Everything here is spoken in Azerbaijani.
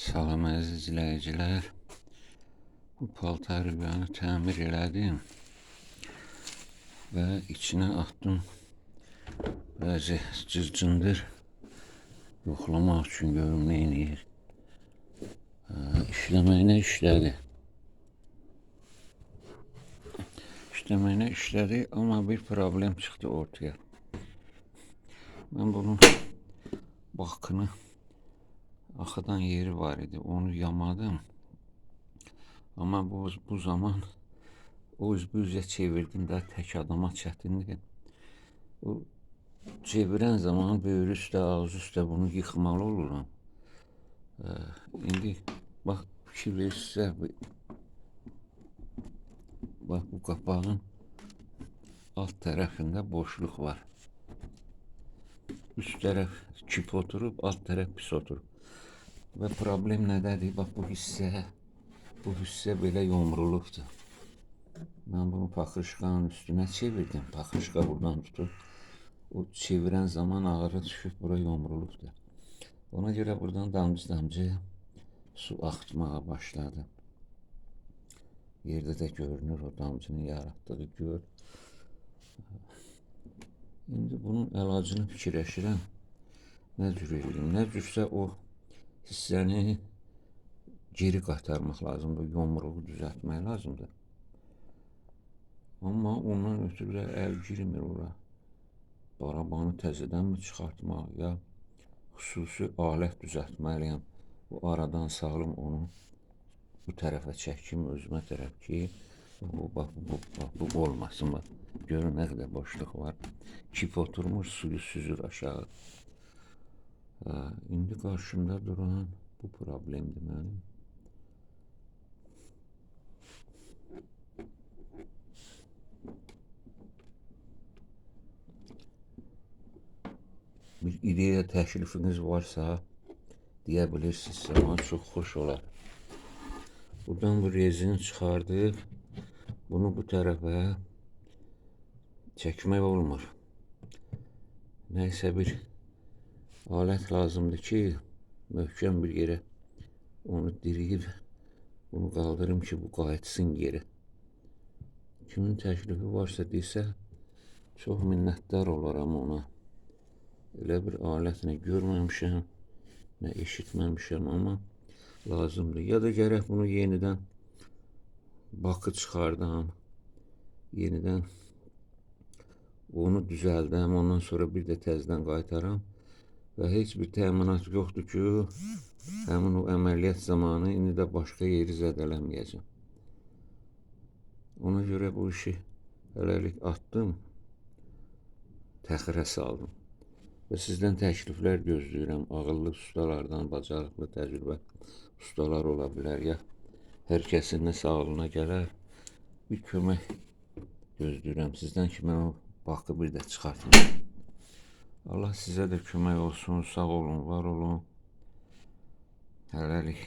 Salam əziz izləyicilər. Bu paltar rüyanı təmir elədim və içinə atdım bəzi cır-cındır yoxlamaq üçün görüm nə eləyir. İşləməyinə işlədi. İşləməyinə işlədi, amma bir problem çıxdı ortaya. Mən bunun bakını axıdan yeri var idi, onu yamadım. Amma bu zaman o üzbüzə çevirdim də tək adama çətindir. O çevirən zaman böyrü üstə, ağzı üstə bunu yıxmalı oluram. İndi bax fikir verirsinizsə, bax bu qapağın alt tərəfində boşluq var. Üst tərəf kip oturub, alt tərəf pis oturub. Və problem nədədir? Bax bu hissə belə yomrulubdur. Mən bunu paxırışkanın üstünə çevirdim. Paxırışka buradan tutub. O çevirən zaman ağrı düşüb, bura yomrulubdur. Ona görə buradan damcı su axıtmağa başladı. Yerdə də görünür o damcının yaratdığı göl. İndi bunun əlacını fikirləşirəm. Nə cür eləyim? Nə cürsə o hissəni geri qaytarmaq lazımdır. Yomruğu düzəltmək lazımdır. Amma ondan ötürü də əl girmir ora. Barabanı təzədən mi çıxartmaq, ya xüsusi alət düzəltməliyəm. Bu aradan salım onu bu tərəfə çəkim özümə tərəf ki, bu olmasın. Bax, görün nə qədər boşluq var. Kip oturmuş, suyu süzür aşağı. İndi qarşımda duran bu problemdir mənim. Bir ideya təklifiniz varsa deyə bilirsinizsə, mənə çox xoş olar. Buradan bu rezini çıxardıb bunu bu tərəfə çəkmək olmur. Nəysə bir alət lazımdır ki, möhkəm bir yerə onu diriyib bunu qaldırım ki, bu qayıtsın geri. Kimin təklifi varsa desə, çox minnətdar olaram ona. Elə bir alət nə görməmişəm, nə eşitməmişəm, amma lazımdır. Ya da gərək bunu yenidən bakı çıxardam, yenidən onu düzəldəm, ondan sonra bir də təzədən qaytaram və heç bir təminat yoxdur ki, həmin o əməliyyat zamanı indi də başqa yeri zədələməyəcəm. Ona görə bu işi hələlik atdım, təxirə saldım. Və sizdən təkliflər gözləyirəm. Ağıllı ustalardan, bacarıqlı, təcrübə ustalar ola bilər, ya hər kəsin nə sağlığına gələr. Bir kömək gözləyirəm sizdən ki, mən o bakı bir də çıxartmayayım. Allah sizə də kömək olsun, sağ olun, var olun. Hələlik.